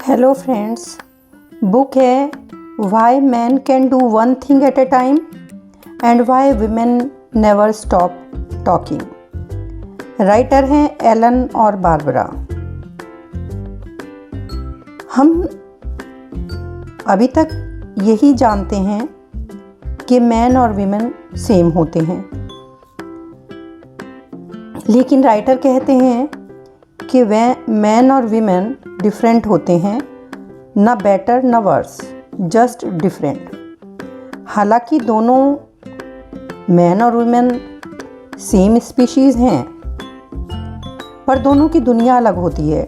Hello friends, book है why man can do one thing at a time and why women never stop talking. Writer हैं Allan और Barbara. हम अभी तक यही जानते हैं कि मैन और वीमेन सेम होते हैं, लेकिन राइटर कहते हैं कि वह मैन और वीमेन डिफरेंट होते हैं, ना बेटर ना वर्स, जस्ट डिफरेंट। हालांकि दोनों मैन और वुमेन सेम स्पीशीज़ हैं, पर दोनों की दुनिया अलग होती है।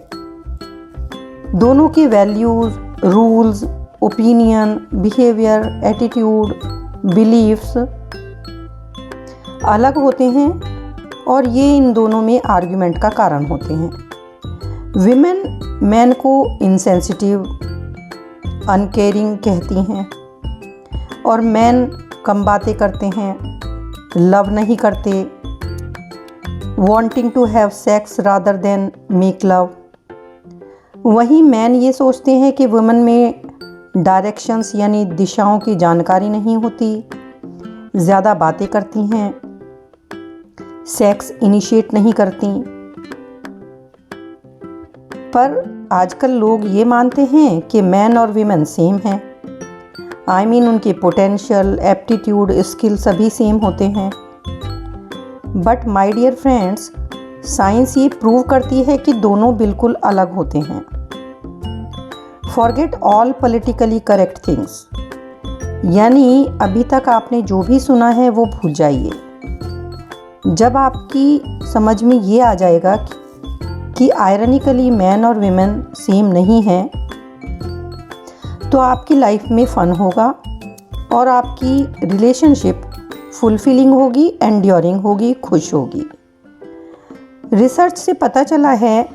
दोनों की values, rules, opinion, behaviour, attitude, beliefs अलग होते हैं और ये इन दोनों में आर्ग्यूमेंट का कारण होते हैं। विमेन मैन को इनसेंसिटिव, अनकेयरिंग कहती हैं और मैन कम बातें करते हैं, लव नहीं करते, wanting to have sex rather than make love. वहीं मैन ये सोचते हैं कि वुमेन में डायरेक्शंस यानी दिशाओं की जानकारी नहीं होती, ज़्यादा बातें करती हैं, सेक्स इनिशिएट नहीं करती। पर आजकल लोग ये मानते हैं कि मैन और वीमेन सेम हैं। उनके पोटेंशियल, एप्टीट्यूड, स्किल सभी सेम होते हैं। But my dear friends, science ये प्रूव करती है कि दोनों बिल्कुल अलग होते हैं। Forget all politically correct things, यानी अभी तक आपने जो भी सुना है वो भूल जाइए। जब आपकी समझ में ये आ जाएगा कि आयरनिकली मैन और विमेन सेम नहीं हैं, तो आपकी लाइफ में फ़न होगा और आपकी रिलेशनशिप फुलफिलिंग होगी, एंड्योरिंग होगी, खुश होगी। रिसर्च से पता चला है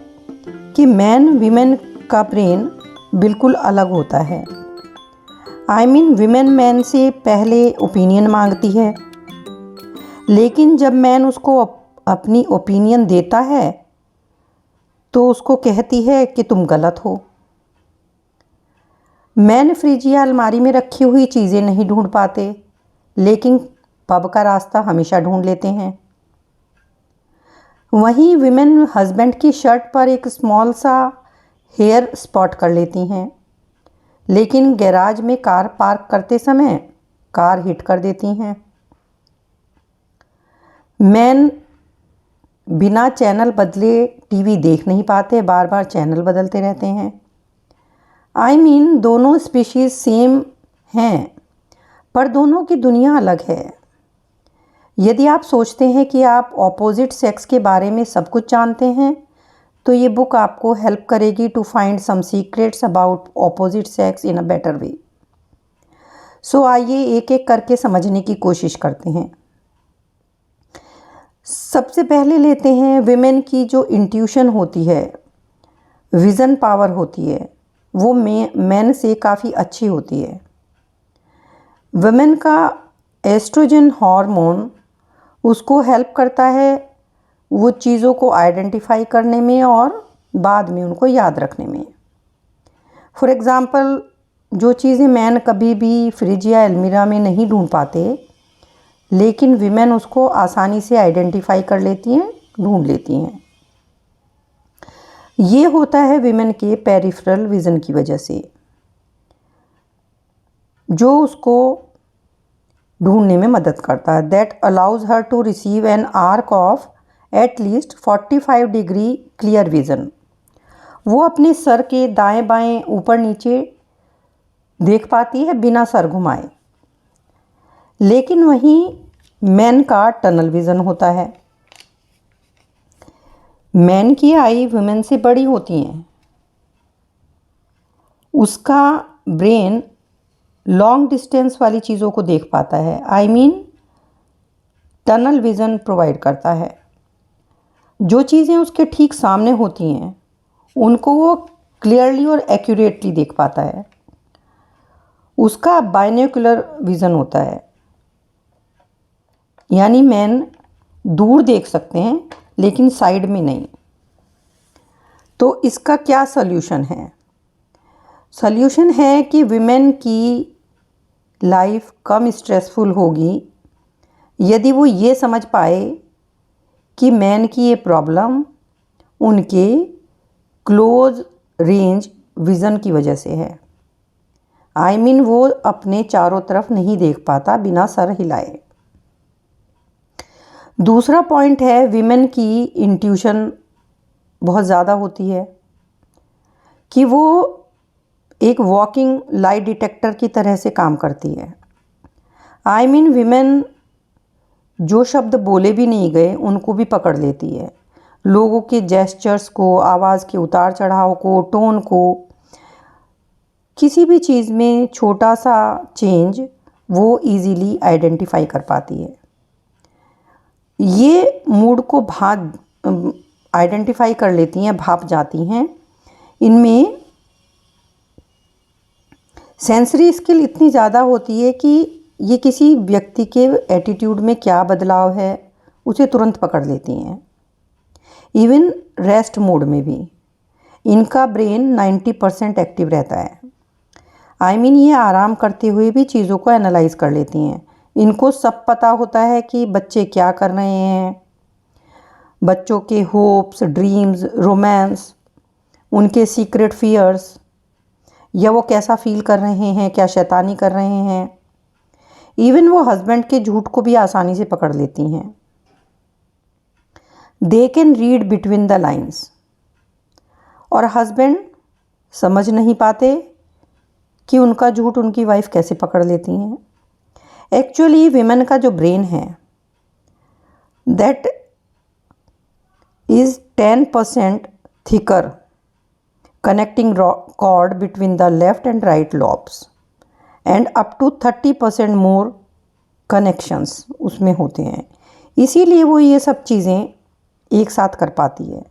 कि मैन विमेन का ब्रेन बिल्कुल अलग होता है। विमेन मैन से पहले ओपिनियन मांगती है, लेकिन जब मैन उसको अपनी ओपिनियन देता है तो उसको कहती है कि तुम गलत हो। मैन फ्रिज या अलमारी में रखी हुई चीज़ें नहीं ढूंढ पाते, लेकिन पब का रास्ता हमेशा ढूंढ लेते हैं। वहीं विमेन हस्बैंड की शर्ट पर एक स्मॉल सा हेयर स्पॉट कर लेती हैं, लेकिन गैराज में कार पार्क करते समय कार हिट कर देती हैं। मैन बिना चैनल बदले टीवी देख नहीं पाते, बार बार चैनल बदलते रहते हैं। दोनों स्पीशीज़ सेम हैं, पर दोनों की दुनिया अलग है। यदि आप सोचते हैं कि आप ऑपोजिट सेक्स के बारे में सब कुछ जानते हैं, तो ये बुक आपको हेल्प करेगी to find some secrets about opposite sex in a better way. So आइए एक एक करके समझने की कोशिश करते हैं। सबसे पहले लेते हैं विमेन की जो इंट्यूशन होती है, विज़न पावर होती है, वो मैन से काफ़ी अच्छी होती है। विमेन का एस्ट्रोजन हार्मोन उसको हेल्प करता है वो चीज़ों को आइडेंटिफाई करने में और बाद में उनको याद रखने में। फॉर एग्ज़ाम्पल, जो चीज़ें मैन कभी भी फ्रिज या अलमीरा में नहीं ढूंढ पाते, लेकिन विमेन उसको आसानी से आइडेंटिफाई कर लेती हैं, ढूंढ लेती हैं। ये होता है विमेन के पेरिफेरल विज़न की वजह से, जो उसको ढूंढने में मदद करता है। That allows her to receive an arc of at least 45 degree clear vision. वो अपने सर के दाएं बाएं, ऊपर नीचे देख पाती है बिना सर घुमाए। लेकिन वहीं मैन का टनल विज़न होता है। मैन की आई वुमेन से बड़ी होती हैं, उसका ब्रेन लॉन्ग डिस्टेंस वाली चीज़ों को देख पाता है। टनल विज़न प्रोवाइड करता है। जो चीज़ें उसके ठीक सामने होती हैं उनको वो क्लियरली और एक्यूरेटली देख पाता है। उसका बाइनोकुलर विज़न होता है, यानी मैन दूर देख सकते हैं लेकिन साइड में नहीं। तो इसका क्या सल्यूशन है? सल्यूशन है कि विमेन की लाइफ कम स्ट्रेसफुल होगी यदि वो ये समझ पाए कि मैन की ये प्रॉब्लम उनके क्लोज रेंज विज़न की वजह से है। वो अपने चारों तरफ नहीं देख पाता बिना सर हिलाए। दूसरा पॉइंट है, विमेन की इंट्यूशन बहुत ज़्यादा होती है कि वो एक वॉकिंग लाई डिटेक्टर की तरह से काम करती है। विमेन जो शब्द बोले भी नहीं गए उनको भी पकड़ लेती है। लोगों के जेस्चर्स को, आवाज़ के उतार चढ़ाव को, टोन को, किसी भी चीज़ में छोटा सा चेंज वो इजीली आइडेंटिफाई कर पाती है। ये मूड को आइडेंटिफाई कर लेती हैं, भाप जाती हैं। इनमें सेंसरी स्किल इतनी ज़्यादा होती है कि ये किसी व्यक्ति के एटीट्यूड में क्या बदलाव है उसे तुरंत पकड़ लेती हैं। इवन रेस्ट मोड में भी इनका ब्रेन 90% एक्टिव रहता है। ये आराम करते हुए भी चीज़ों को एनालाइज कर लेती हैं। इनको सब पता होता है कि बच्चे क्या कर रहे हैं, बच्चों के होप्स, ड्रीम्स, रोमांस, उनके सीक्रेट फियर्स, या वो कैसा फील कर रहे हैं, क्या शैतानी कर रहे हैं। इवन वो हस्बैंड के झूठ को भी आसानी से पकड़ लेती हैं। They can read between the lines. और हस्बैंड समझ नहीं पाते कि उनका झूठ उनकी वाइफ कैसे पकड़ लेती हैं। एक्चुअली विमेन का जो ब्रेन है that is 10% thicker, connecting cord between the left and right lobes, and up to 30% more connections उसमें होते हैं। इसीलिए वो ये सब चीज़ें एक साथ कर पाती है,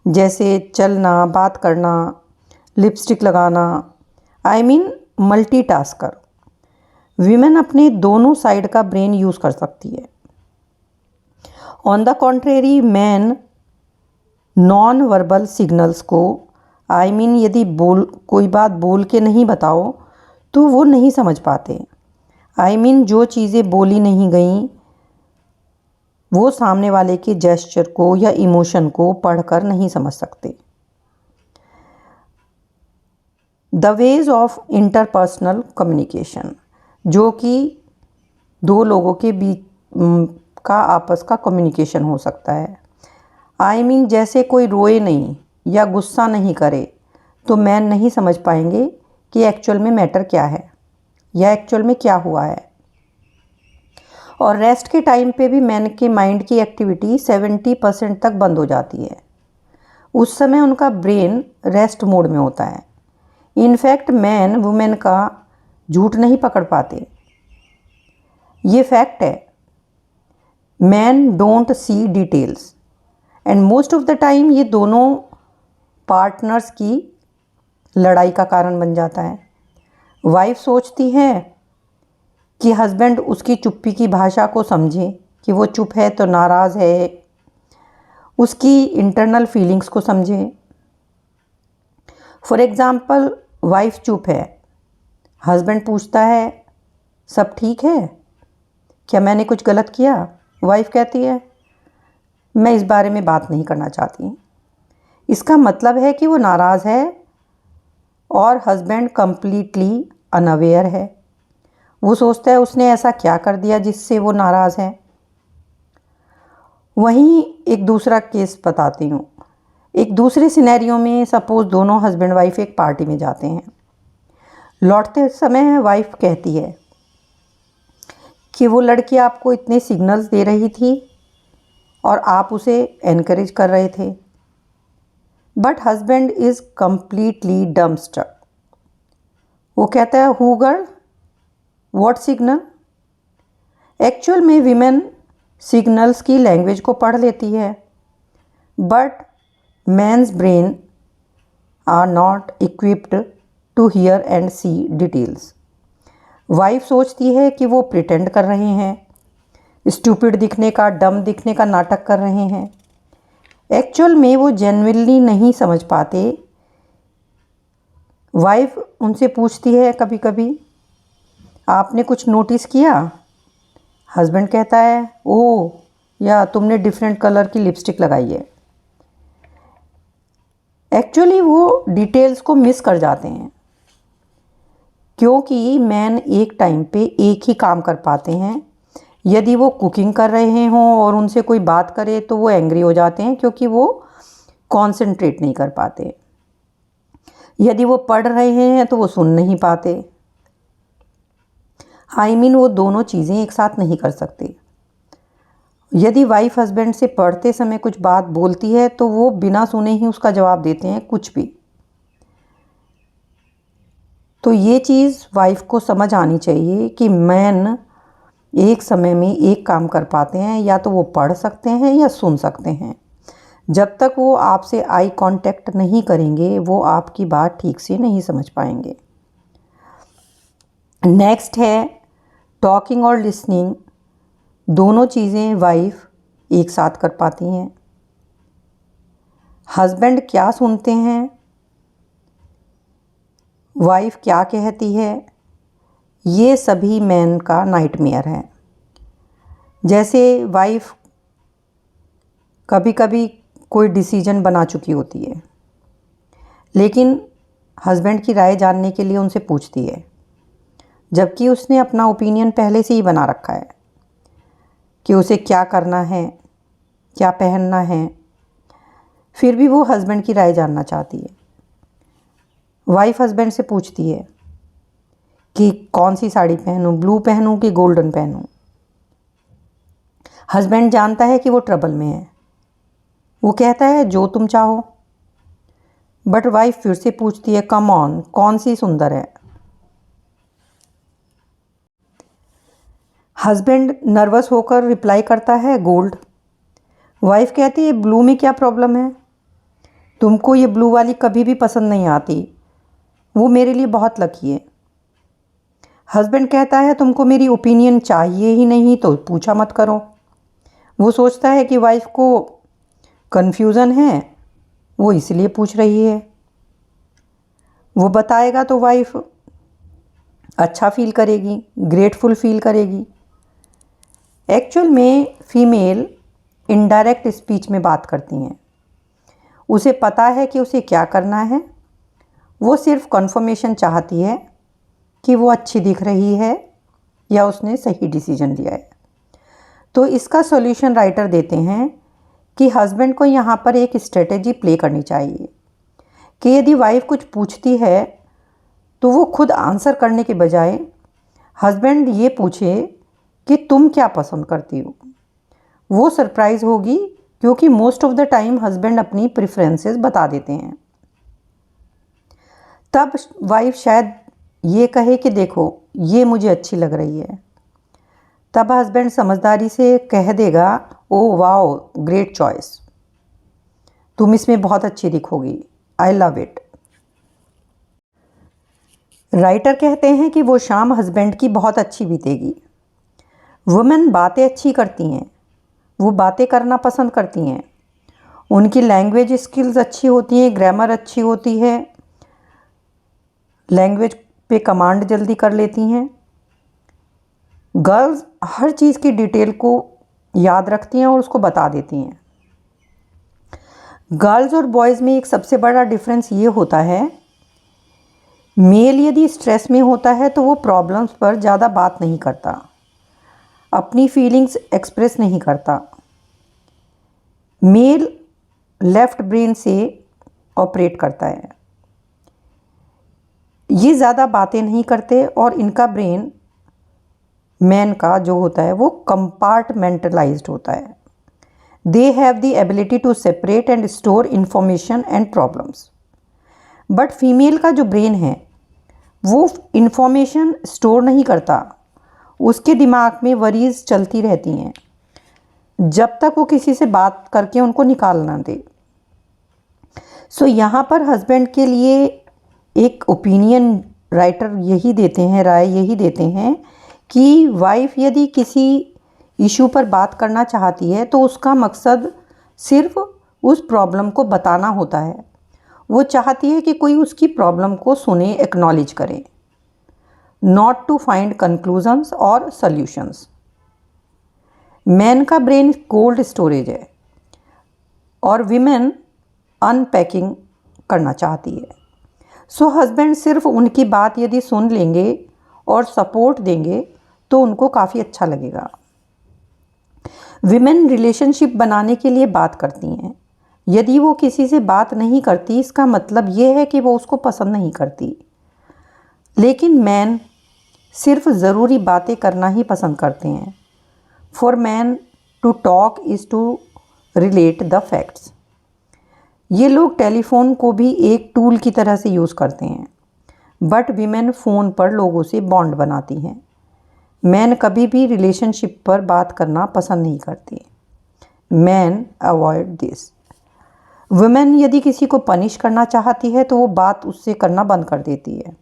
जैसे चलना, बात करना, लिपस्टिक लगाना। मल्टीटास्कर। विमेन अपने दोनों साइड का ब्रेन यूज़ कर सकती है। On the contrary man non verbal signals को यदि कोई बात बोल के नहीं बताओ तो वो नहीं समझ पाते। जो चीज़ें बोली नहीं गई वो सामने वाले के जेस्चर को या इमोशन को पढ़कर नहीं समझ सकते। The ways of interpersonal communication, जो कि दो लोगों के बीच का आपस का कम्युनिकेशन हो सकता है। जैसे कोई रोए नहीं या गुस्सा नहीं करे तो मैन नहीं समझ पाएंगे कि एक्चुअल में मैटर क्या है या एक्चुअल में क्या हुआ है। और रेस्ट के टाइम पे भी मैन के माइंड की एक्टिविटी 70% तक बंद हो जाती है। उस समय उनका ब्रेन रेस्ट मोड में होता है। इनफैक्ट मैन वुमेन का झूठ नहीं पकड़ पाते। ये फैक्ट है। Man don't see details and most of the time ये दोनों पार्टनर्स की लड़ाई का कारण बन जाता है। वाइफ सोचती है कि हस्बैंड उसकी चुप्पी की भाषा को समझे कि वो चुप है तो नाराज़ है, उसकी इंटरनल फीलिंग्स को समझे। फॉर एग्ज़ाम्पल, वाइफ चुप है, हस्बैंड पूछता है सब ठीक है, क्या मैंने कुछ गलत किया? वाइफ कहती है मैं इस बारे में बात नहीं करना चाहती। इसका मतलब है कि वो नाराज़ है और हस्बैंड कंप्लीटली अनअवेयर है। वो सोचता है उसने ऐसा क्या कर दिया जिससे वो नाराज़ है। वहीं एक दूसरा केस बताती हूँ। एक दूसरे सिनेरियो में सपोज़ दोनों हस्बैंड वाइफ एक पार्टी में जाते हैं। लौटते समय वाइफ कहती है कि वो लड़की आपको इतने सिग्नल्स दे रही थी और आप उसे एनकरेज कर रहे थे, but husband is completely dumbstruck. वो कहता है who girl, what signal? Actual में विमेन सिग्नल्स की लैंग्वेज को पढ़ लेती है, but man's brain are not equipped to hear and see details. Wife सोचती है कि वो प्रिटेंड कर रहे हैं, स्टूपिड दिखने का, डम दिखने का नाटक कर रहे हैं। एक्चुअल में वो जेन्युइनली नहीं समझ पाते वाइफ उनसे पूछती है कभी कभी, आपने कुछ नोटिस किया? हस्बैंड कहता है, ओह, या तुमने डिफरेंट कलर की लिपस्टिक लगाई है। एक्चुअली वो डिटेल्स को मिस कर जाते हैं, क्योंकि मैन एक टाइम पे एक ही काम कर पाते हैं। यदि वो कुकिंग कर रहे हों और उनसे कोई बात करे तो वो एंग्री हो जाते हैं, क्योंकि वो कॉन्सेंट्रेट नहीं कर पाते। यदि वो पढ़ रहे हैं तो वो सुन नहीं पाते। वो दोनों चीज़ें एक साथ नहीं कर सकते। यदि वाइफ हस्बैंड से पढ़ते समय कुछ बात बोलती है तो वो बिना सुने ही उसका जवाब देते हैं, कुछ भी। तो ये चीज़ वाइफ को समझ आनी चाहिए कि मैन एक समय में एक काम कर पाते हैं, या तो वो पढ़ सकते हैं या सुन सकते हैं। जब तक वो आपसे आई कांटेक्ट नहीं करेंगे वो आपकी बात ठीक से नहीं समझ पाएंगे। नेक्स्ट है टॉकिंग और लिसनिंग। दोनों चीज़ें वाइफ एक साथ कर पाती हैं। हस्बैंड क्या सुनते हैं, वाइफ क्या कहती है, ये सभी मैन का नाइटमेयर है। जैसे वाइफ कभी कभी कोई डिसीजन बना चुकी होती है, लेकिन हस्बैंड की राय जानने के लिए उनसे पूछती है, जबकि उसने अपना ओपिनियन पहले से ही बना रखा है कि उसे क्या करना है, क्या पहनना है। फिर भी वो हस्बैंड की राय जानना चाहती है। वाइफ हस्बैंड से पूछती है कि कौन सी साड़ी पहनूं, ब्लू पहनूं कि गोल्डन पहनूं। हस्बैंड जानता है कि वो ट्रबल में है। वो कहता है जो तुम चाहो। बट वाइफ फिर से पूछती है, कम ऑन, कौन सी सुंदर है। हस्बैंड नर्वस होकर रिप्लाई करता है, गोल्ड। वाइफ कहती है, ब्लू में क्या प्रॉब्लम है? तुमको ये ब्लू वाली कभी भी पसंद नहीं आती, वो मेरे लिए बहुत लकी है। हस्बैंड कहता है, तुमको मेरी ओपिनियन चाहिए ही नहीं तो पूछा मत करो। वो सोचता है कि वाइफ को कन्फ्यूज़न है, वो इसलिए पूछ रही है। वो बताएगा तो वाइफ अच्छा फील करेगी, ग्रेटफुल फील करेगी। एक्चुअल में फ़ीमेल इनडायरेक्ट स्पीच में बात करती हैं। उसे पता है कि उसे क्या करना है। वो सिर्फ कन्फर्मेशन चाहती है कि वो अच्छी दिख रही है या उसने सही डिसीजन लिया है। तो इसका सॉल्यूशन राइटर देते हैं कि हस्बैंड को यहाँ पर एक स्ट्रेटेजी प्ले करनी चाहिए कि यदि वाइफ कुछ पूछती है तो वो खुद आंसर करने के बजाय हस्बैंड ये पूछे कि तुम क्या पसंद करती हो। वो सरप्राइज़ होगी, क्योंकि most of the time husband अपनी प्रेफरेंसेस बता देते हैं। तब वाइफ शायद ये कहे कि देखो ये मुझे अच्छी लग रही है। तब हस्बैंड समझदारी से कह देगा, ओह वाओ, ग्रेट चॉइस, तुम इसमें बहुत अच्छी दिखोगी, आई लव इट। राइटर कहते हैं कि वो शाम हस्बैंड की बहुत अच्छी बीतेगी। वुमेन बातें अच्छी करती हैं, वो बातें करना पसंद करती हैं। उनकी लैंग्वेज स्किल्स अच्छी होती हैं, ग्रामर अच्छी होती है, लैंग्वेज पे कमांड जल्दी कर लेती हैं। गर्ल्स हर चीज़ की डिटेल को याद रखती हैं और उसको बता देती हैं। गर्ल्स और बॉयज़ में एक सबसे बड़ा डिफरेंस ये होता है, मेल यदि स्ट्रेस में होता है तो वो प्रॉब्लम्स पर ज़्यादा बात नहीं करता, अपनी फीलिंग्स एक्सप्रेस नहीं करता। मेल लेफ्ट ब्रेन से ऑपरेट करता है। ये ज़्यादा बातें नहीं करते और इनका ब्रेन मैन का जो होता है वो कंपार्टमेंटलाइज्ड होता है। They have the ability to separate and store information and problems. But female का जो ब्रेन है वो इंफॉर्मेशन स्टोर नहीं करता, उसके दिमाग में वरीज चलती रहती हैं जब तक वो किसी से बात करके उनको निकाल ना दे। सो यहाँ पर हस्बैंड के लिए एक ओपिनियन राइटर यही देते हैं, राय यही देते हैं कि वाइफ यदि किसी इशू पर बात करना चाहती है तो उसका मकसद सिर्फ उस प्रॉब्लम को बताना होता है, वो चाहती है कि कोई उसकी प्रॉब्लम को सुने, एक्नॉलेज करे, नॉट टू फाइंड कंक्लूजन्स और सॉल्यूशंस। मैन का ब्रेन कोल्ड स्टोरेज है और विमेन अनपैकिंग करना चाहती है। सो हस्बैंड सिर्फ उनकी बात यदि सुन लेंगे और सपोर्ट देंगे तो उनको काफ़ी अच्छा लगेगा। विमेन रिलेशनशिप बनाने के लिए बात करती हैं। यदि वो किसी से बात नहीं करती, इसका मतलब ये है कि वो उसको पसंद नहीं करती। लेकिन मैन सिर्फ ज़रूरी बातें करना ही पसंद करते हैं। For man to talk is to relate the facts. ये लोग टेलीफोन को भी एक टूल की तरह से यूज़ करते हैं, बट विमेन फ़ोन पर लोगों से बॉन्ड बनाती हैं। मैन कभी भी रिलेशनशिप पर बात करना पसंद नहीं करते। Man avoid this. वुमेन यदि किसी को पनिश करना चाहती है तो वो बात उससे करना बंद कर देती है,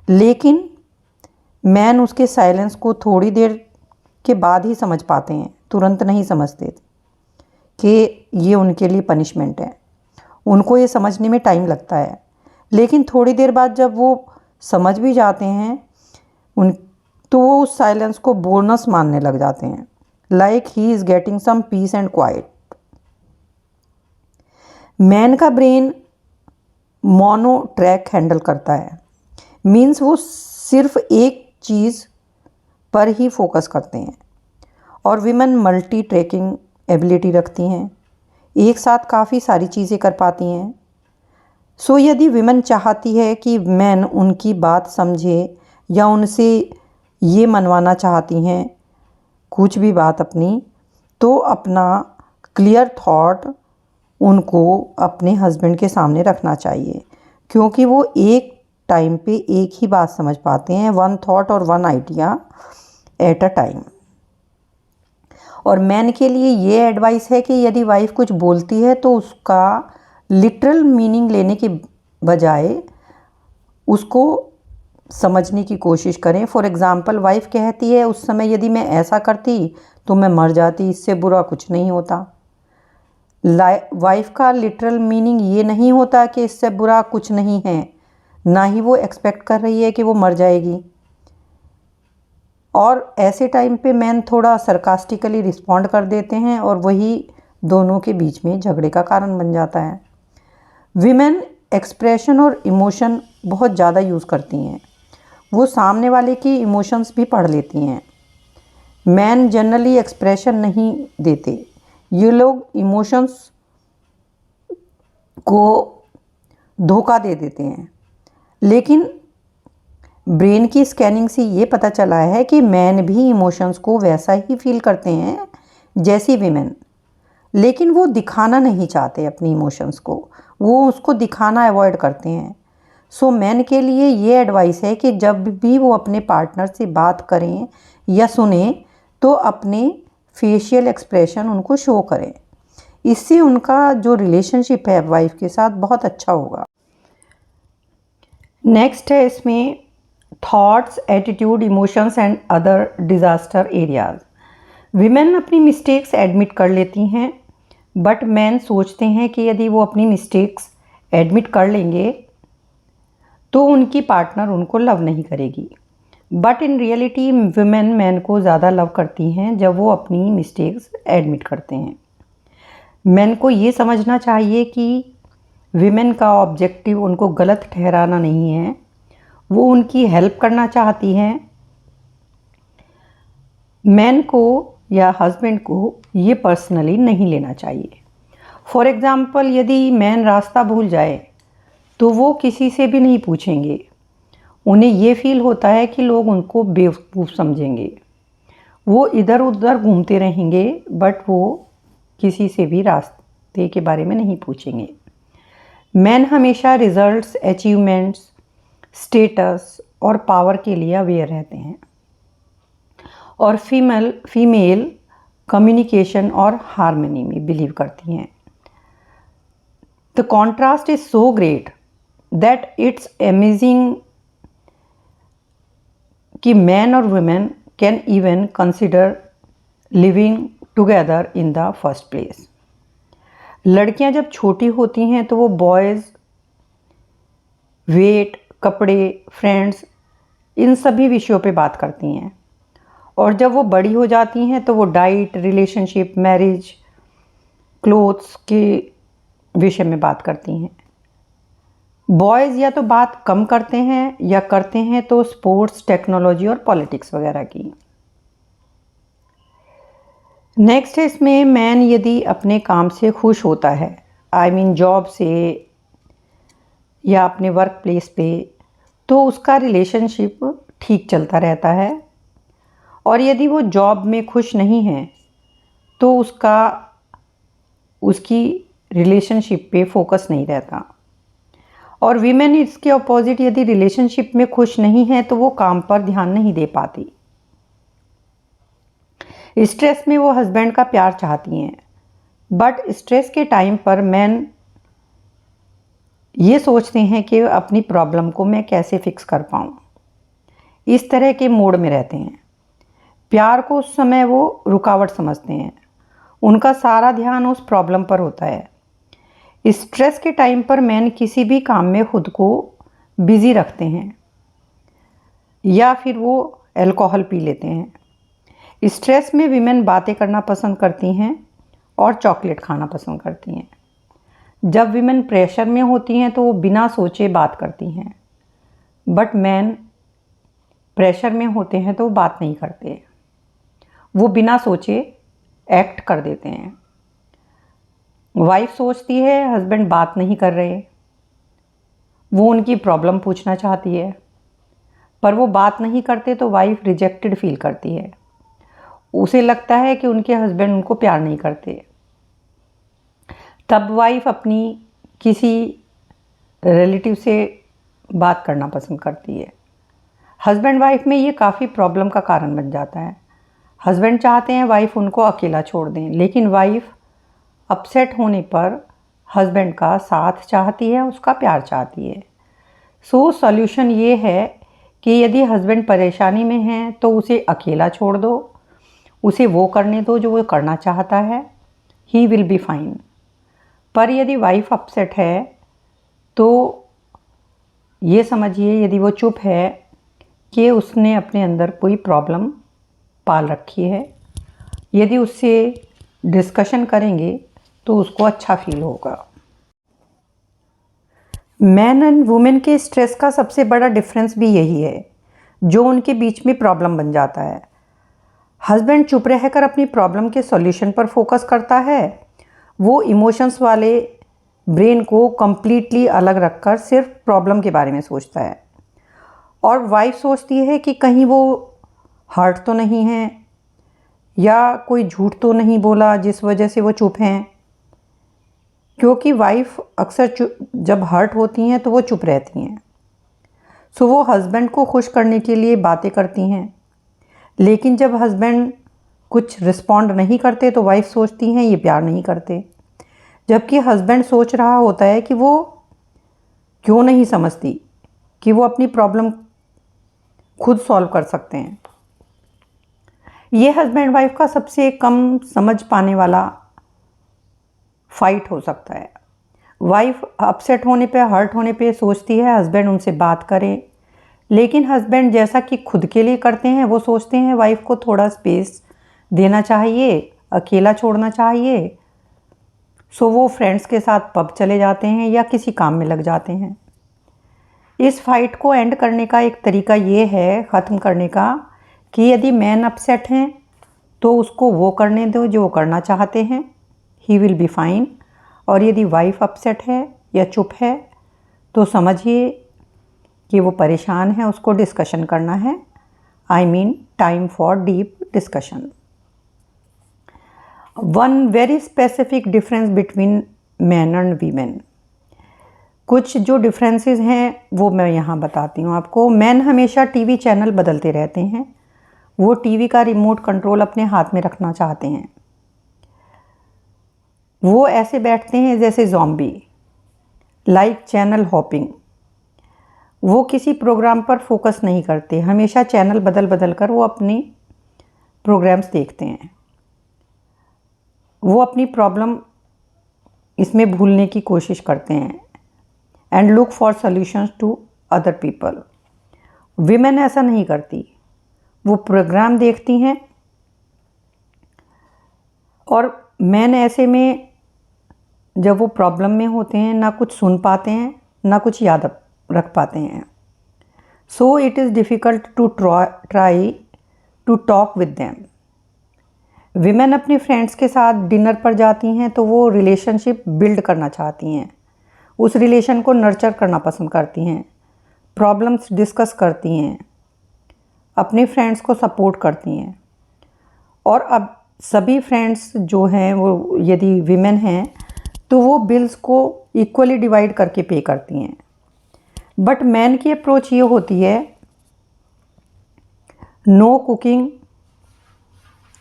लेकिन मैन उसके साइलेंस को थोड़ी देर के बाद ही समझ पाते हैं, तुरंत नहीं समझते कि ये उनके लिए पनिशमेंट है। उनको ये समझने में टाइम लगता है, लेकिन थोड़ी देर बाद जब वो समझ भी जाते हैं तो वो उस साइलेंस को बोनस मानने लग जाते हैं, like he is getting some peace and quiet. Man का ब्रेन मोनो ट्रैक हैंडल करता है, मीन्स वो सिर्फ एक चीज़ पर ही फोकस करते हैं, और विमेन मल्टी ट्रैकिंग एबिलिटी रखती हैं, एक साथ काफ़ी सारी चीज़ें कर पाती हैं। सो यदि विमेन चाहती है कि मैन उनकी बात समझे या उनसे ये मनवाना चाहती हैं कुछ भी बात अपनी, तो अपना क्लियर थॉट उनको अपने हस्बैंड के सामने रखना चाहिए, क्योंकि वो एक टाइम पे एक ही बात समझ पाते हैं, वन थॉट और one idea at a time. और मैन के लिए ये एडवाइस है कि यदि वाइफ कुछ बोलती है तो उसका लिटरल मीनिंग लेने के बजाय उसको समझने की कोशिश करें। फॉर एग्ज़ाम्पल, वाइफ कहती है उस समय यदि मैं ऐसा करती तो मैं मर जाती, इससे बुरा कुछ नहीं होता। वाइफ का लिटरल मीनिंग ये नहीं होता कि इससे बुरा कुछ नहीं है, ना ही वो एक्सपेक्ट कर रही है कि वो मर जाएगी। और ऐसे टाइम पे मैन थोड़ा सरकास्टिकली रिस्पॉन्ड कर देते हैं और वही दोनों के बीच में झगड़े का कारण बन जाता है। विमेन एक्सप्रेशन और इमोशन बहुत ज़्यादा यूज़ करती हैं, वो सामने वाले की इमोशंस भी पढ़ लेती हैं। मैन जनरली एक्सप्रेशन नहीं देते, ये लोग इमोशंस को धोखा दे देते हैं। लेकिन ब्रेन की स्कैनिंग से ये पता चला है कि मैन भी इमोशंस को वैसा ही फील करते हैं जैसी विमेन, लेकिन वो दिखाना नहीं चाहते अपनी इमोशंस को, वो उसको दिखाना अवॉइड करते हैं। सो मैन के लिए ये एडवाइस है कि जब भी वो अपने पार्टनर से बात करें या सुने तो अपने फेशियल एक्सप्रेशन उनको शो करें, इससे उनका जो रिलेशनशिप है वाइफ के साथ बहुत अच्छा होगा। नेक्स्ट है इसमें thoughts, attitude, emotions and other disaster areas. Women अपनी मिस्टेक्स एडमिट कर लेती हैं, बट मैन सोचते हैं कि यदि वो अपनी मिस्टेक्स एडमिट कर लेंगे तो उनकी पार्टनर उनको लव नहीं करेगी। But in reality women man को ज़्यादा लव करती हैं जब वो अपनी मिस्टेक्स एडमिट करते हैं। मैन को ये समझना चाहिए कि विमेन का ऑब्जेक्टिव उनको गलत ठहराना नहीं है, वो उनकी हेल्प करना चाहती हैं। मैन को या हस्बैंड को ये पर्सनली नहीं लेना चाहिए। फॉर एग्ज़ाम्पल, यदि मैन रास्ता भूल जाए तो वो किसी से भी नहीं पूछेंगे, उन्हें ये फील होता है कि लोग उनको बेवकूफ़ समझेंगे, वो इधर उधर घूमते रहेंगे, बट वो किसी से भी रास्ते के बारे में नहीं पूछेंगे। मैन हमेशा रिजल्ट्स, अचीवमेंट्स, स्टेटस और पावर के लिए अवेयर रहते हैं, और फीमेल कम्युनिकेशन और हार्मनी में बिलीव करती हैं। The contrast is so great that it's amazing कि मैन और women can even consider living together in the first place. लड़कियां जब छोटी होती हैं तो वो बॉयज़ वेट, कपड़े, फ्रेंड्स, इन सभी विषयों पे बात करती हैं। और जब वो बड़ी हो जाती हैं तो वो डाइट, रिलेशनशिप, मैरिज, क्लोथ्स के विषय में बात करती हैं। बॉयज़ या तो बात कम करते हैं या करते हैं तो स्पोर्ट्स, टेक्नोलॉजी और पॉलिटिक्स वगैरह की। नेक्स्ट है इसमें, मैन यदि अपने काम से खुश होता है, आई मीन जॉब से या अपने वर्क प्लेस पे, तो उसका रिलेशनशिप ठीक चलता रहता है। और यदि वो जॉब में खुश नहीं है तो उसकी रिलेशनशिप पे फोकस नहीं रहता। और वीमेन इसके अपोजिट, यदि रिलेशनशिप में खुश नहीं है तो वो काम पर ध्यान नहीं दे पाती। स्ट्रेस में वो हस्बैंड का प्यार चाहती हैं, बट स्ट्रेस के टाइम पर मैन ये सोचते हैं कि अपनी प्रॉब्लम को मैं कैसे फिक्स कर पाऊँ। इस तरह के मोड में रहते हैं। प्यार को उस समय वो रुकावट समझते हैं। उनका सारा ध्यान उस प्रॉब्लम पर होता है। स्ट्रेस के टाइम पर मैन किसी भी काम में खुद को बिजी रखते हैं या फिर वो अल्कोहल पी लेते हैं। स्ट्रेस में विमेन बातें करना पसंद करती हैं और चॉकलेट खाना पसंद करती हैं। जब विमेन प्रेशर में होती हैं तो वो बिना सोचे बात करती हैं, बट मैन प्रेशर में होते हैं तो वो बात नहीं करते। वो बिना सोचे एक्ट कर देते हैं। वाइफ सोचती है हस्बैंड बात नहीं कर रहे, वो उनकी प्रॉब्लम पूछना चाहती है, पर वो बात नहीं करते तो वाइफ रिजेक्टेड फील करती है। उसे लगता है कि उनके हस्बैंड उनको प्यार नहीं करते। तब वाइफ अपनी किसी रिलेटिव से बात करना पसंद करती है। हस्बैंड वाइफ में ये काफ़ी प्रॉब्लम का कारण बन जाता है। हस्बैंड चाहते हैं वाइफ उनको अकेला छोड़ दें, लेकिन वाइफ अपसेट होने पर हस्बैंड का साथ चाहती है, उसका प्यार चाहती है। सो सॉल्यूशन ये है कि यदि हस्बैंड परेशानी में है तो उसे अकेला छोड़ दो, उसे वो करने दो जो वो करना चाहता है, ही विल बी फाइन। पर यदि वाइफ अपसेट है तो ये समझिए, यदि वो चुप है, कि उसने अपने अंदर कोई प्रॉब्लम पाल रखी है। यदि उससे डिस्कशन करेंगे तो उसको अच्छा फील होगा। मैन एंड वुमेन के स्ट्रेस का सबसे बड़ा डिफरेंस भी यही है जो उनके बीच में प्रॉब्लम बन जाता है। हस्बैंड चुप रहकर अपनी प्रॉब्लम के सॉल्यूशन पर फोकस करता है। वो इमोशंस वाले ब्रेन को कम्प्लीटली अलग रखकर सिर्फ प्रॉब्लम के बारे में सोचता है। और वाइफ सोचती है कि कहीं वो हर्ट तो नहीं है या कोई झूठ तो नहीं बोला जिस वजह से वो चुप हैं। क्योंकि वाइफ अक्सर जब हर्ट होती हैं तो वो चुप रहती हैं। सो वो हस्बैंड को खुश करने के लिए बातें करती हैं, लेकिन जब हस्बैंड कुछ रिस्पॉन्ड नहीं करते तो वाइफ सोचती हैं ये प्यार नहीं करते, जबकि हस्बैंड सोच रहा होता है कि वो क्यों नहीं समझती कि वो अपनी प्रॉब्लम खुद सॉल्व कर सकते हैं। ये हस्बैंड वाइफ का सबसे कम समझ पाने वाला फाइट हो सकता है। वाइफ अपसेट होने पे, हर्ट होने पे सोचती है हस्बैंड उनसे बात करे, लेकिन हस्बैंड जैसा कि खुद के लिए करते हैं वो सोचते हैं वाइफ को थोड़ा स्पेस देना चाहिए, अकेला छोड़ना चाहिए। सो वो फ्रेंड्स के साथ पब चले जाते हैं या किसी काम में लग जाते हैं। इस फाइट को एंड करने का एक तरीका ये है, ख़त्म करने का, कि यदि मैन अपसेट हैं तो उसको वो करने दो जो वो करना चाहते हैं, ही विल बी फाइन। और यदि वाइफ अपसेट है या चुप है तो समझिए कि वो परेशान है, उसको डिस्कशन करना है। I mean time for deep discussion. One very specific difference between man and women. कुछ जो डिफरेंसेस हैं वो मैं यहाँ बताती हूँ आपको। मैन हमेशा टीवी चैनल बदलते रहते हैं। वो टीवी का रिमोट कंट्रोल अपने हाथ में रखना चाहते हैं। वो ऐसे बैठते हैं जैसे ज़ॉम्बी, लाइक चैनल हॉपिंग। वो किसी प्रोग्राम पर फोकस नहीं करते, हमेशा चैनल बदल बदल कर वो अपनी प्रोग्राम्स देखते हैं। वो अपनी प्रॉब्लम इसमें भूलने की कोशिश करते हैं। And look for solutions to other people. Women ऐसा नहीं करती, वो प्रोग्राम देखती हैं और मैन ऐसे में जब वो प्रॉब्लम में होते हैं ना कुछ सुन पाते हैं ना कुछ याद रख पाते हैं। So it is difficult to try to talk with them. Women अपने फ्रेंड्स के साथ डिनर पर जाती हैं तो वो रिलेशनशिप बिल्ड करना चाहती हैं, उस रिलेशन को नर्चर करना पसंद करती हैं, प्रॉब्लम्स डिस्कस करती हैं, अपने फ्रेंड्स को सपोर्ट करती हैं। और अब सभी फ्रेंड्स जो हैं वो यदि विमेन हैं तो वो बिल्स को इक्वली डिवाइड करके पे करती हैं। बट मैन की अप्रोच ये होती है, नो कुकिंग,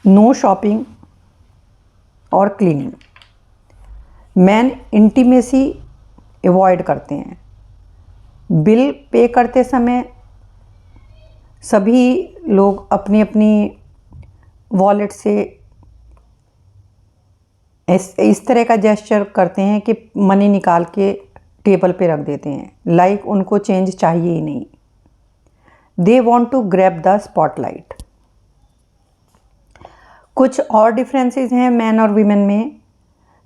नो शॉपिंग और क्लीनिंग। मैन इंटीमेसी अवॉइड करते हैं। बिल पे करते समय सभी लोग अपनी अपनी वॉलेट से इस तरह का जेस्चर करते हैं कि मनी निकाल के टेबल पे रख देते हैं, लाइक उनको चेंज चाहिए ही नहीं। They want to grab the spotlight. कुछ और डिफरेंसेस हैं मैन और वीमेन में।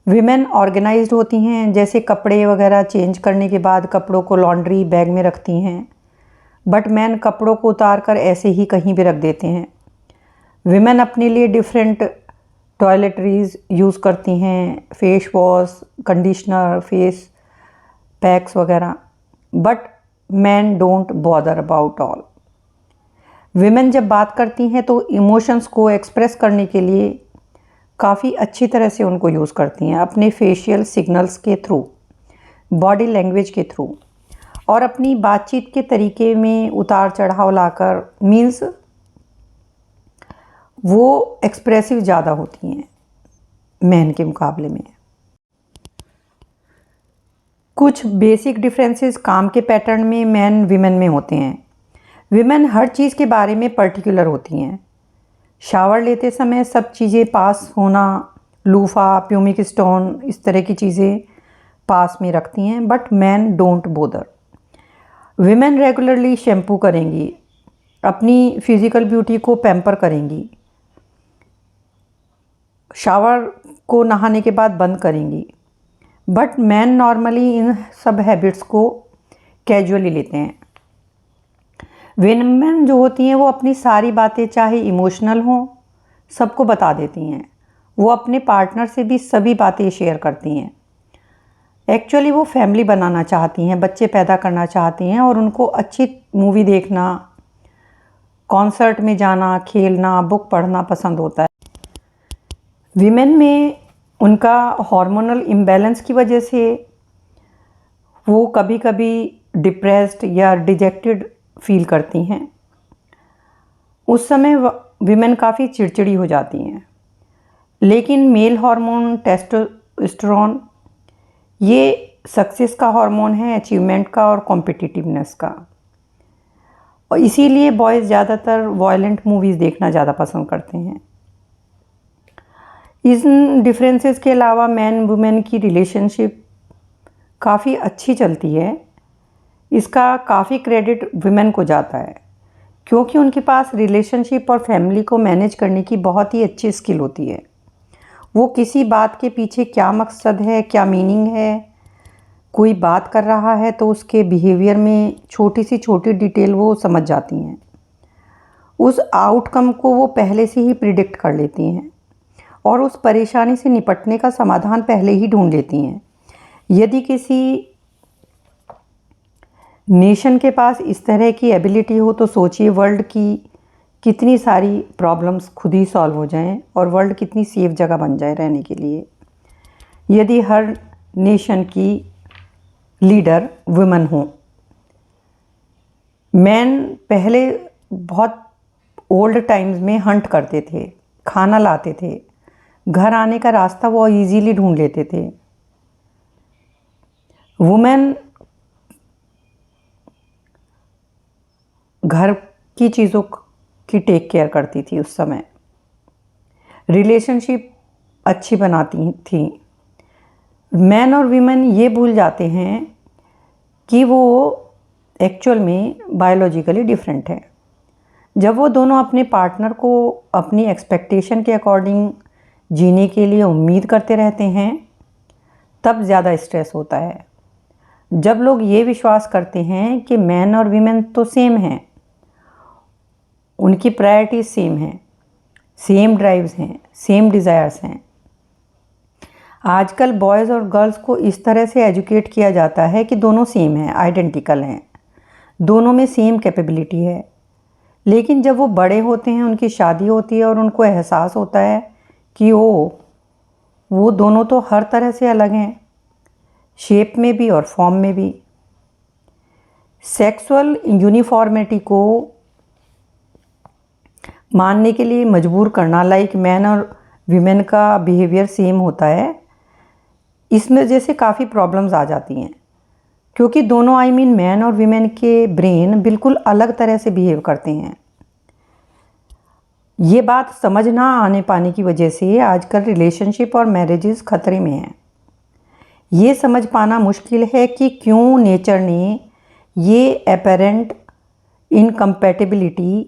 विमेन ऑर्गेनाइज्ड होती हैं, जैसे कपड़े वगैरह चेंज करने के बाद कपड़ों को लॉन्ड्री बैग में रखती हैं। बट मैन कपड़ों को उतार कर ऐसे ही कहीं भी रख देते हैं। विमेन अपने लिए डिफरेंट टॉयलेटरीज यूज़ करती हैं, face wash, conditioner, face packs वगैरह। But man don't bother about all. Women जब बात करती हैं तो इमोशंस को एक्सप्रेस करने के लिए काफ़ी अच्छी तरह से उनको यूज़ करती हैं, अपने फेशियल सिग्नल्स के थ्रू, बॉडी लैंग्वेज के थ्रू, और अपनी बातचीत के तरीके में उतार चढ़ाव लाकर, मीन्स वो एक्सप्रेसिव ज़्यादा होती हैं मैन के मुकाबले में। कुछ बेसिक डिफरेंसेस काम के पैटर्न में मैन विमेन में होते हैं। विमेन हर चीज़ के बारे में पर्टिकुलर होती हैं। शावर लेते समय सब चीज़ें पास होना, लूफा, प्यूमिक स्टोन, इस तरह की चीज़ें पास में रखती हैं। But man don't bother. Women regularly shampoo करेंगी, अपनी फिज़िकल ब्यूटी को पैम्पर करेंगी, शावर को नहाने के बाद बंद करेंगी। बट मैन नॉर्मली इन सब हैबिट्स को कैजुअली लेते हैं। विमेन जो होती हैं वो अपनी सारी बातें, चाहे इमोशनल हों, सबको बता देती हैं। वो अपने पार्टनर से भी सभी बातें शेयर करती हैं। एक्चुअली वो फैमिली बनाना चाहती हैं, बच्चे पैदा करना चाहती हैं, और उनको अच्छी मूवी देखना, कॉन्सर्ट में जाना, खेलना, बुक पढ़ना पसंद होता है। विमेन में उनका हार्मोनल इम्बैलेंस की वजह से वो कभी कभी डिप्रेस्ड या डिजेक्टेड फील करती हैं। उस समय विमेन काफ़ी चिड़चिड़ी हो जाती हैं। लेकिन मेल हार्मोन टेस्टोस्टेरोन ये सक्सेस का हार्मोन है, अचीवमेंट का और कॉम्पिटिटिवनेस का, और इसीलिए बॉयज़ ज़्यादातर वॉयलेंट मूवीज़ देखना ज़्यादा पसंद करते हैं। इन डिफरेंसेस के अलावा मैन वुमेन की रिलेशनशिप काफ़ी अच्छी चलती है। इसका काफ़ी क्रेडिट वुमेन को जाता है, क्योंकि उनके पास रिलेशनशिप और फैमिली को मैनेज करने की बहुत ही अच्छी स्किल होती है। वो किसी बात के पीछे क्या मकसद है, क्या मीनिंग है, कोई बात कर रहा है तो उसके बिहेवियर में छोटी सी छोटी डिटेल वो समझ जाती हैं। उस आउटकम को वो पहले से ही प्रिडिक्ट कर लेती हैं और उस परेशानी से निपटने का समाधान पहले ही ढूंढ लेती हैं। यदि किसी नेशन के पास इस तरह की एबिलिटी हो तो सोचिए वर्ल्ड की कितनी सारी प्रॉब्लम्स खुद ही सॉल्व हो जाएं और वर्ल्ड कितनी सेफ जगह बन जाए रहने के लिए, यदि हर नेशन की लीडर वुमेन हो। मैन पहले बहुत ओल्ड टाइम्स में हंट करते थे, खाना लाते थे, घर आने का रास्ता वो इजीली ढूंढ लेते थे। वुमेन घर की चीज़ों की टेक केयर करती थी उस समय, रिलेशनशिप अच्छी बनाती थी। मैन और वीमेन ये भूल जाते हैं कि वो एक्चुअल में बायोलॉजिकली डिफरेंट है। जब वो दोनों अपने पार्टनर को अपनी एक्सपेक्टेशन के अकॉर्डिंग जीने के लिए उम्मीद करते रहते हैं, तब ज़्यादा स्ट्रेस होता है। जब लोग ये विश्वास करते हैं कि मैन और वीमेन तो सेम हैं, उनकी प्रायोरिटीज सेम हैं, सेम ड्राइव्स हैं, सेम डिज़ायर्स हैं। आजकल बॉयज़ और गर्ल्स को इस तरह से एजुकेट किया जाता है कि दोनों सेम हैं, आइडेंटिकल हैं, दोनों में सेम कैपेबिलिटी है। लेकिन जब वो बड़े होते हैं, उनकी शादी होती है और उनको एहसास होता है कि वो दोनों तो हर तरह से अलग हैं, शेप में भी और फॉर्म में भी। सेक्सुअल यूनिफॉर्मिटी को मानने के लिए मजबूर करना, लाइक मैन और वीमेन का बिहेवियर सेम होता है, इसमें वजह से काफ़ी प्रॉब्लम्स आ जाती हैं, क्योंकि दोनों मैन और वीमेन के ब्रेन बिल्कुल अलग तरह से बिहेव करते हैं। ये बात समझ ना आने पाने की वजह से आजकल रिलेशनशिप और मैरिजेस खतरे में हैं। ये समझ पाना मुश्किल है कि क्यों नेचर ने ये अपेरेंट इनकम्पैटिबिलिटी,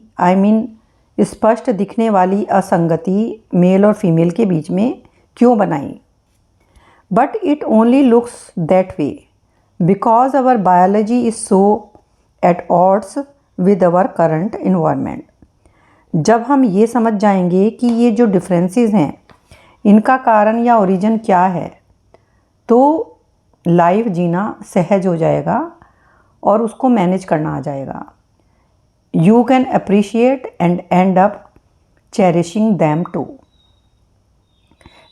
स्पष्ट दिखने वाली असंगति मेल और फीमेल के बीच में क्यों बनाई। But it only looks that way because our biology is so at odds with our current environment. जब हम ये समझ जाएंगे कि ये जो डिफरेंसेस हैं, इनका कारण या ओरिजिन क्या है, तो लाइफ जीना सहज हो जाएगा और उसको मैनेज करना आ जाएगा। You can appreciate and end up cherishing them too.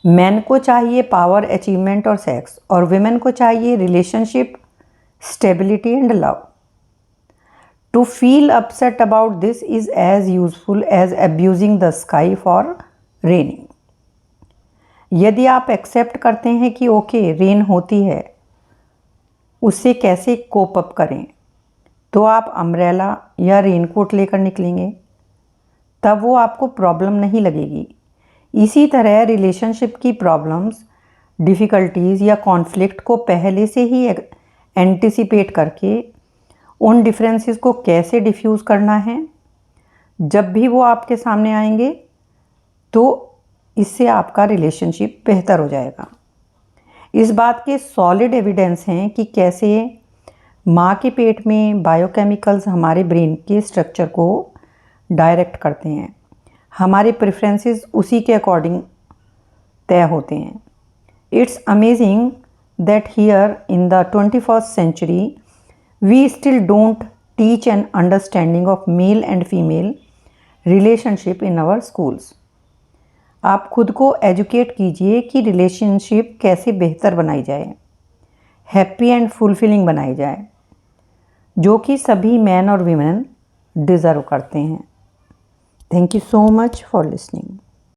Man को चाहिए पावर, अचीवमेंट और सेक्स, और विमेन को चाहिए relationship, stability and love. To feel upset about this is as useful as abusing the sky for raining. यदि आप accept करते हैं कि ओके रेन होती है, उससे कैसे कोप अप करें, तो आप अम्ब्रेला या रेनकोट लेकर निकलेंगे, तब वो आपको प्रॉब्लम नहीं लगेगी। इसी तरह रिलेशनशिप की प्रॉब्लम्स, डिफ़िकल्टीज़ या कॉन्फ्लिक्ट को पहले से ही एंटिसिपेट करके उन डिफरेंसेस को कैसे डिफ्यूज़ करना है, जब भी वो आपके सामने आएंगे, तो इससे आपका रिलेशनशिप बेहतर हो जाएगा। इस बात के सॉलिड एविडेंस हैं कि कैसे माँ के पेट में बायोकेमिकल्स हमारे ब्रेन के स्ट्रक्चर को डायरेक्ट करते हैं। हमारे प्रेफरेंसेस उसी के अकॉर्डिंग तय होते हैं। It's amazing that here in the 21st century we still don't teach an understanding of male and female relationship in our schools. आप खुद को एजुकेट कीजिए कि रिलेशनशिप कैसे बेहतर बनाई जाए, हैप्पी एंड फुलफिलिंग बनाई जाए, जो कि सभी मैन और वीमेन डिज़र्व करते हैं। Thank you so much for listening.